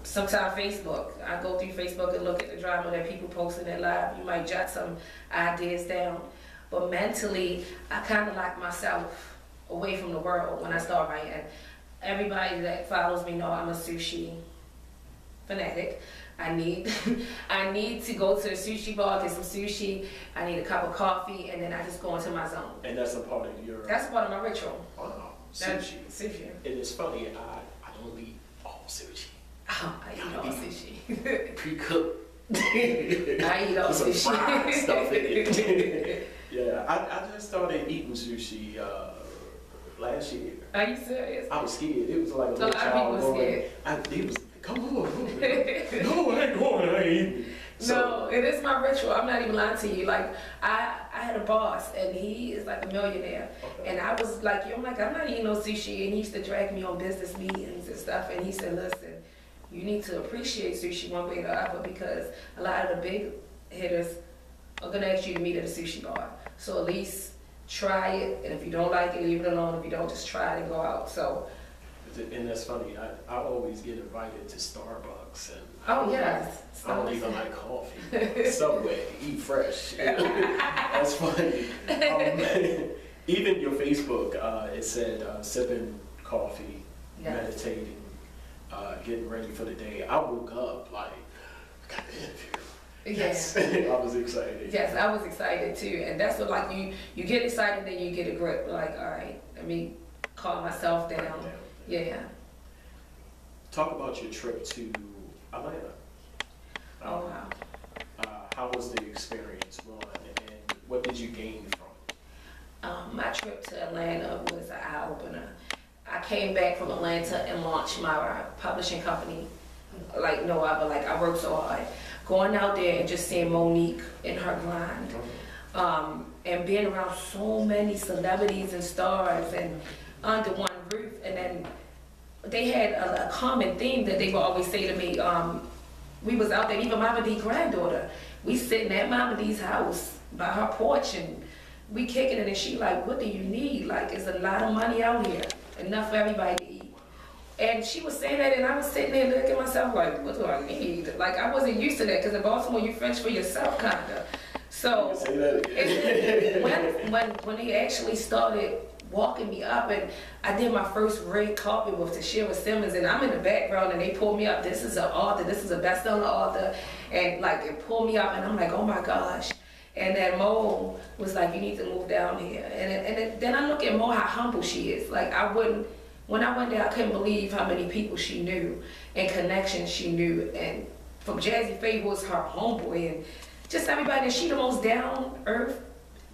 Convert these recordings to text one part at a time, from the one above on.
Sometimes Facebook. I go through Facebook and look at the drama that people post in their live. You might jot some ideas down. But mentally, I kind of lock myself away from the world when I start writing. Everybody that follows me know I'm a sushi fanatic. I need to go to a sushi bar, get some sushi. I need a cup of coffee, and then I just go into my zone. And that's a part of your... That's part of my ritual. Wow. Sushi. Sushi. It is funny, I don't eat all sushi. Oh, I eat all sushi. Pre-cooked. I eat all sushi. Some fried stuff in it. Yeah, I just started eating sushi last year. Are you serious? I was scared. It was like a So little child scared. He was, come on. No, I ain't going, I ain't eating. No, it is my ritual. I'm not even lying to you. Like, I had a boss, and he is like a millionaire. Okay. And I was like, I'm not eating no sushi. And he used to drag me on business meetings and stuff. And he said, listen, you need to appreciate sushi one way or the other, because a lot of the big hitters are going to ask you to meet at a sushi bar. So at least try it. And if you don't like it, leave it alone. If you don't, just try it and go out. So. And that's funny. I always get invited to Starbucks, and yes, I don't even like coffee. Subway, eat fresh. That's funny. Even your Facebook, it said sipping coffee, meditating, getting ready for the day. I woke up like, I got the interview. Yes, I was excited. Yes, I was excited too, and that's what, like, you get excited, then you get a grip. Like, all right, let me calm myself down. Yeah. Talk about your trip to Atlanta. Oh wow. How was the experience, one, and what did you gain from? My trip to Atlanta was an eye opener. I came back from Atlanta and launched my publishing company like no other. Like, I worked so hard. Going out there and just seeing Monique in her grind, and being around so many celebrities and stars and under one roof, and then they had a common theme that they would always say to me. We was out there, even Mama D's granddaughter, we sitting at Mama D's house by her porch, and we kicking it, and she like, what do you need? Like, there's a lot of money out here, enough for everybody to eat. And she was saying that, and I was sitting there looking at myself like, what do I need? Like, I wasn't used to that, because in Baltimore, you French for yourself, kinda. So, say that again. when they actually started walking me up, and I did my first red carpet with Tashira Simmons, and I'm in the background, and they pulled me up. This is an author, this is a best-selling author, and like, it pulled me up, and I'm like, oh my gosh. And then Mo was like, you need to move down here. And then I look at Mo, how humble she is. Like, when I went there, I couldn't believe how many people she knew and connections she knew. And from Jazzy Faye was her homeboy, and just everybody. And she the most down-earth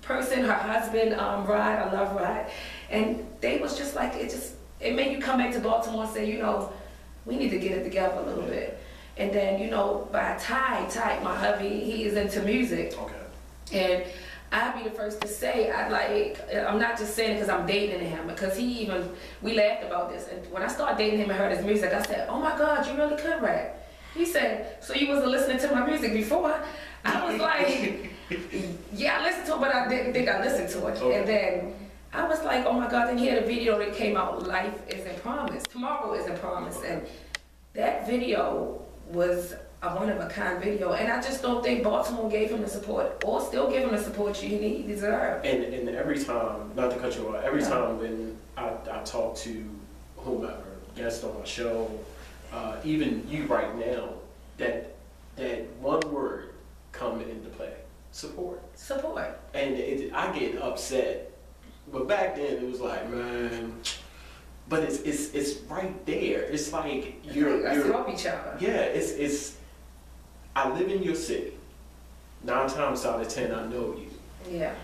person. Her husband, Rod, I love Rod. And they was just like, it made you come back to Baltimore and say, we need to get it together a little bit. And then, by Ty, my hubby, he is into music. Okay. And I'd be the first to say, I'm not just saying it because I'm dating him, because we laughed about this. And when I started dating him and heard his music, I said, oh my God, you really could rap. He said, so you wasn't listening to my music before? I was like, yeah, I listened to it, but I didn't think I listened to it. Okay. And then I was like, oh my God, then he had a video that came out, Life Isn't Promised, Tomorrow Isn't Promised. And that video was a one-of-a-kind video, and I just don't think Baltimore gave him the support, or still give him the support he deserved. And every time, not to cut you off, every time when I talk to whomever, guest on my show, even you right now, that one word come into play: support. Support. And I get upset, but back then it was like, man. But it's right there. It's like you're help each other. Yeah, it's. I live in your city. 9 times out of 10, I know you. Yeah.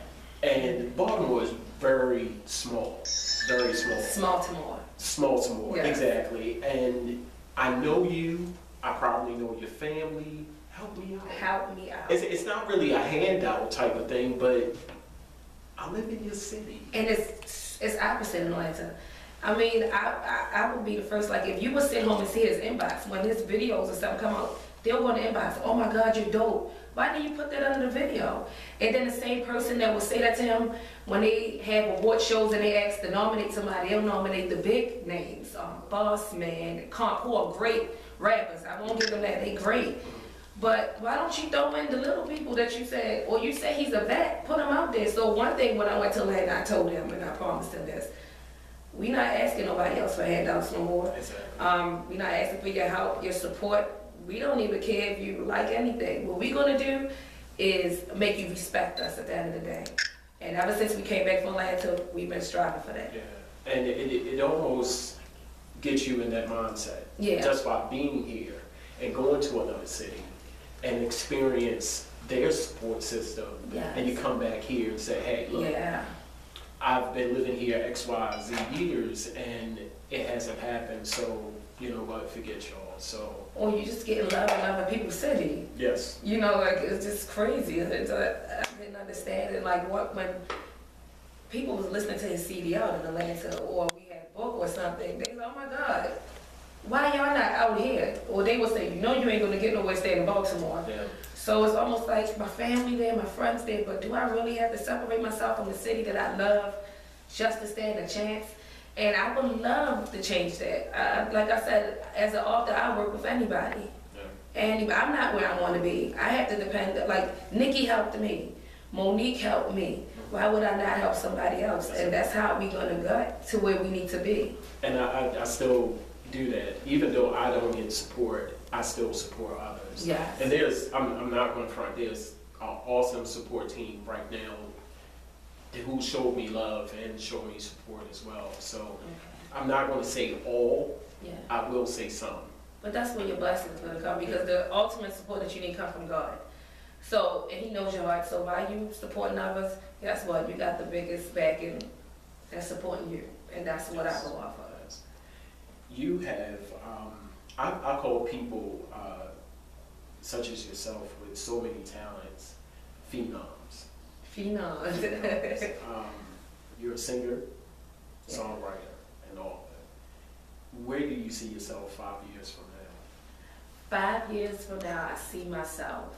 And Baltimore is very small. Very small. Small to more. Small to more, yes. Exactly. And I know you. I probably know your family. Help me out. Help me out. It's not really a handout type of thing, but I live in your city. And it's opposite in Atlanta. I mean, I would be the first, like, if you would sit home and see his inbox, when his videos or something come out, they'll go in the inbox, oh my God, you're dope. Why didn't you put that under the video? And then the same person that will say that to him, when they have award shows and they ask to nominate somebody, they'll nominate the big names, Boss Man, who are great rappers. I won't give them that, they great. But why don't you throw in the little people that you said, or you say he's a vet, put him out there. So one thing when I went to Atlanta, I told him, and I promised him this, we're not asking nobody else for handouts no more. Exactly. We're not asking for your help, your support. We don't even care if you like anything. What we're gonna do is make you respect us at the end of the day. And ever since we came back from Atlanta, we've been striving for that. Yeah, and it almost gets you in that mindset. Yeah. Just by being here and going to another city and experience their support system. Yes. And you come back here and say, hey, look, Yeah. I've been living here X, Y, Z years and it hasn't happened, so you know what, forget y'all. So. Or you just get love in other people's city. Yes. You know, like, it's just crazy. I didn't understand it. Like, when people was listening to his CD out in Atlanta, or we had a book or something, they was like, oh my God, why y'all not out here? Or they would say, you know you ain't gonna get nowhere staying in Baltimore. Yeah. So it's almost like my family there, my friends there, but do I really have to separate myself from the city that I love just to stand a chance? And I would love to change that. Like I said, as an author, I work with anybody. Yeah. And I'm not where I want to be. I have to depend, like Nikki helped me, Monique helped me. Why would I not help somebody else? And that's how we gonna get to where we need to be. And I still do that. Even though I don't get support, I still support others. Yes. And I'm not going to front, there's an awesome support team right now who showed me love and showed me support as well. So okay. I'm not going to say all, yeah. I will say some. But that's where your blessings are going to come, because the ultimate support that you need come from God. So, and He knows your heart, so by you supporting others, guess what? You got the biggest backing that's supporting you, and that's what I go off of. You have, I call people such as yourself with so many talents, phenoms. Phenoms. You're a singer, songwriter, and all that. Where do you see yourself 5 years from now? 5 years from now, I see myself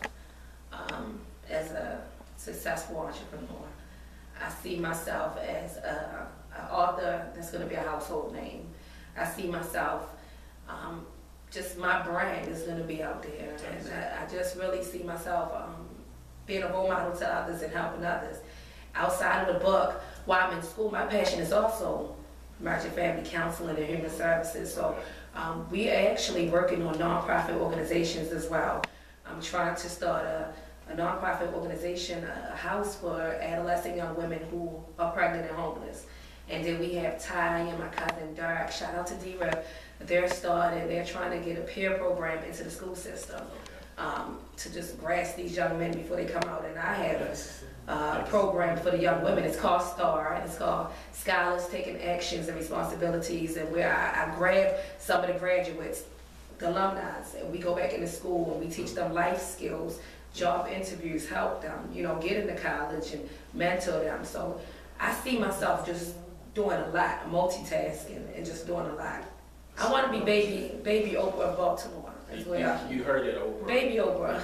as a successful entrepreneur. I see myself as an author that's going to be a household name. I see myself, just my brand is going to be out there. And I just really see myself being a role model to others and helping others. Outside of the book, while I'm in school, my passion is also marriage and family counseling and human services. So we are actually working on nonprofit organizations as well. I'm trying to start a nonprofit organization, a house for adolescent young women who are pregnant and homeless. And then we have Ty and my cousin Dirk, shout out to D-Rep. They're trying to get a peer program into the school system to just grasp these young men before they come out. And I have a program for the young women. It's called STAR, and it's called Scholars Taking Actions and Responsibilities, and where I grab some of the graduates, the alumni, and we go back into school and we teach them life skills, job interviews, help them, get into college and mentor them. So I see myself just doing a lot, multitasking, and just doing a lot. I want to be baby Oprah of Baltimore. You heard it, Oprah. Baby Oprah.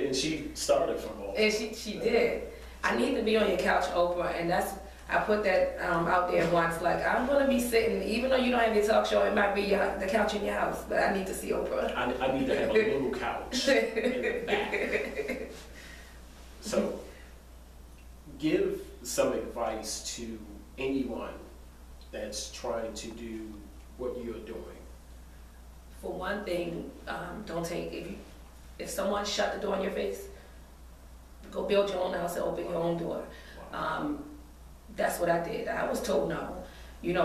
And she started from Baltimore. And she did. I need to be on your couch, Oprah, and I put that out there once. Like, I'm gonna be sitting, even though you don't have your talk show, it might be the couch in your house, but I need to see Oprah. I need to have a little couch in the back. So, give some advice to anyone that's trying to do what you're doing. For one thing, don't take, if someone shut the door in your face, go build your own house and open your own door. Wow. That's what I did. I was told no.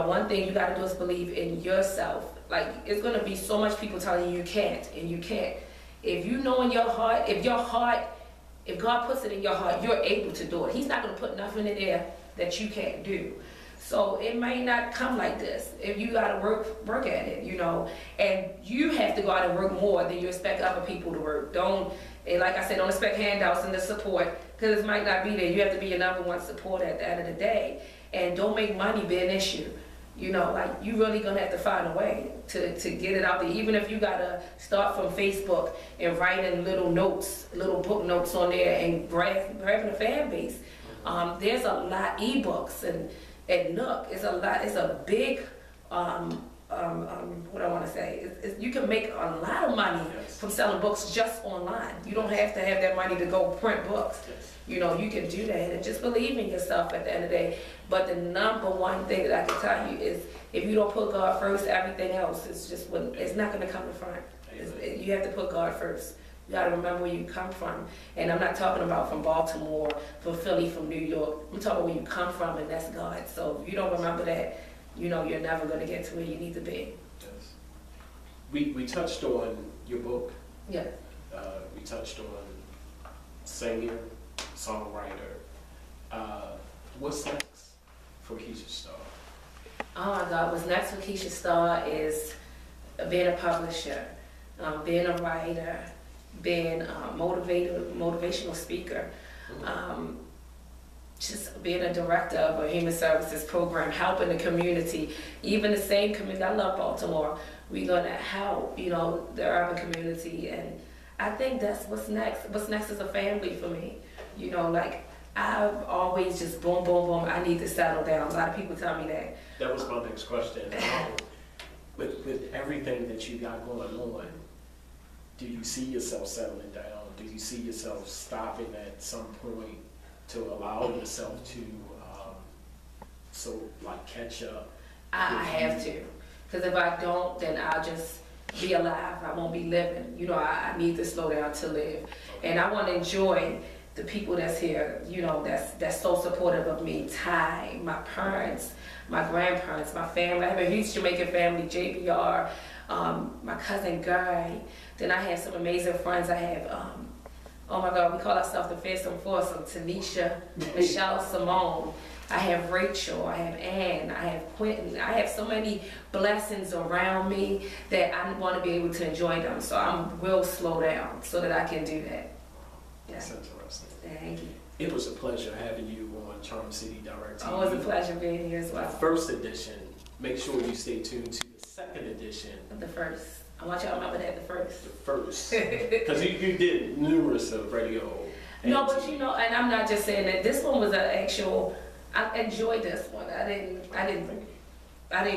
One thing you got to do is believe in yourself. Like, it's going to be so much people telling you can't, and you can't. If you know in your heart, if God puts it in your heart, you're able to do it. He's not going to put nothing in there that you can't do. So it may not come like this. If you got to work at it, and you have to go out and work more than you expect other people to work. Like I said, don't expect handouts and the support, because it might not be there. You have to be your number one supporter at the end of the day. And don't make money be an issue. You know, like, you really gonna have to find a way to get it out there. Even if you gotta start from Facebook and writing little notes, little book notes on there and grabbing a fan base. There's a lot, ebooks and Nook, it's a big, what I wanna say, you can make a lot of money from selling books just online. You don't have to have that money to go print books. You know, you can do that and just believe in yourself at the end of the day. But the number one thing that I can tell you is if you don't put God first, everything else is just, it's not going to come to front. You have to put God first. You got to remember where you come from. And I'm not talking about from Baltimore, from Philly, from New York. I'm talking where you come from, and that's God. So if you don't remember that, you know, you're never going to get to where you need to be. Yes. We touched on your book. Yeah. We touched on singer, songwriter. What's next for Keisha Star? Oh my God, what's next for Keisha Star is being a publisher, being a writer, being a motivational speaker, just being a director of a human services program, helping the community, even the same community. I love Baltimore. We're gonna help, you know, the urban community, and I think that's what's next. What's next is a family for me. You know, like, I've always just boom, boom, boom, I need to settle down. A lot of people tell me that. That was my next question. With everything that you got going on, do you see yourself settling down? Do you see yourself stopping at some point to allow yourself to, catch up? I have to. Because if I don't, then I'll just be alive. I won't be living. You know, I need to slow down to live. And I want to enjoy the people that's here, you know, that's so supportive of me. Ty, my parents, my grandparents, my family. I have a huge Jamaican family, JBR, my cousin Guy. Then I have some amazing friends. I have, oh my God, we call ourselves the Fearsome Foursome. Tanisha, Michelle, Simone. I have Rachel, I have Ann, I have Quentin. I have so many blessings around me that I want to be able to enjoy them. So I'm real slow down so that I can do that. Yeah. That's interesting. Thank you. It was a pleasure having you on Charm City Direct TV. Oh, it was a pleasure being here as well. The first edition. Make sure you stay tuned to the second edition. The first. I want y'all to remember that, the first. The first. Because you did numerous of radio. No, but you know, and I'm not just saying that. This one was an actual, I enjoyed this one. I didn't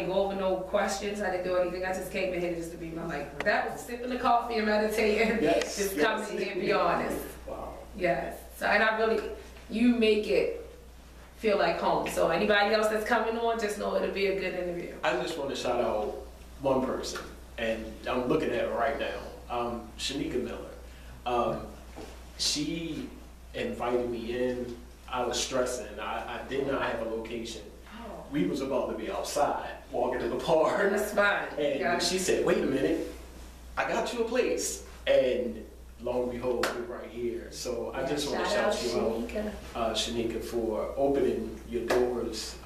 go over no questions. I didn't do anything. I just came in here just to be that was sipping the coffee and meditating. Yes, just yes. coming in here and be honest. Wow. Yes. So, and I really, you make it feel like home. So anybody else that's coming on, just know it'll be a good interview. I just want to shout out one person, and I'm looking at her right now, Shanika Miller. She invited me in. I was stressing. I did not have a location. Oh. We was about to be outside, walking in the park. That's fine. And she said, wait a minute, I got you a place. And lo and behold, we're right here. So I just want to shout you out, Shanika, for opening your doors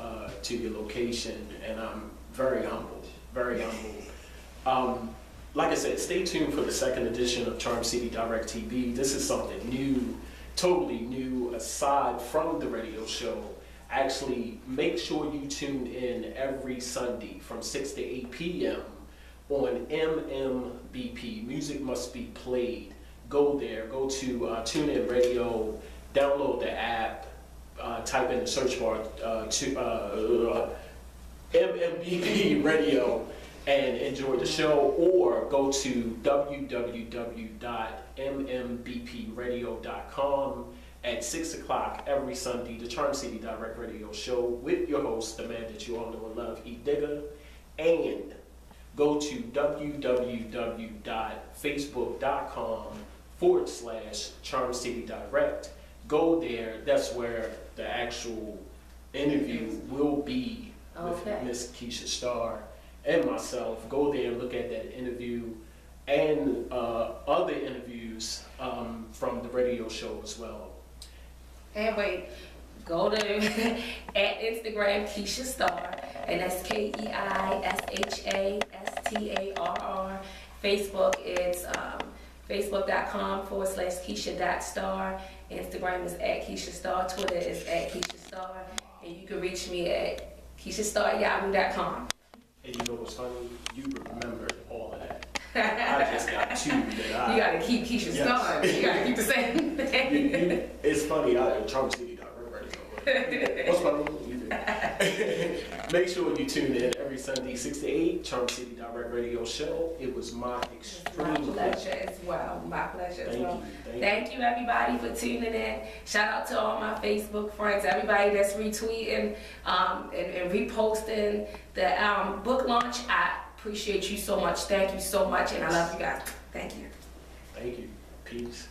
to your location. And I'm very humbled, very humbled. Like I said, stay tuned for the second edition of Charm City Direct TV. This is something new, totally new, aside from the radio show. Actually, make sure you tune in every Sunday from 6 to 8 p.m. on MMBP. Music Must Be Played. Go there, go to TuneIn Radio, download the app, type in the search bar MMBP Radio, and enjoy the show, or go to www.mmbpradio.com at 6 o'clock every Sunday, the Charm City Direct Radio Show with your host, the man that you all know and love, Edigga, and go to www.facebook.com/Charm City Direct. Go there, that's where the actual interview will be with Miss Keisha Star and myself. Go there and look at that interview and other interviews from the radio show as well. And wait, go to at Instagram Keisha Star, and that's KEISHASTARR. Facebook, it's facebook.com/Keisha.Star. Instagram is at Keisha Star. Twitter is at Keisha Star. And you can reach me at KeishaStarYahoo.com. And you know what's funny? You remembered all of that. I just got two that You gotta keep Keisha Star. You gotta keep the same thing. It's funny, Charm City what's my rule? Make sure you tune in every Sunday, 6 to 8, Charm City Direct Radio Show. It was my extreme pleasure as well. My pleasure as well. Thank you, everybody, for tuning in. Shout out to all my Facebook friends, everybody that's retweeting and reposting the book launch. I appreciate you so much. Thank you so much, and I love you guys. Thank you. Thank you. Peace.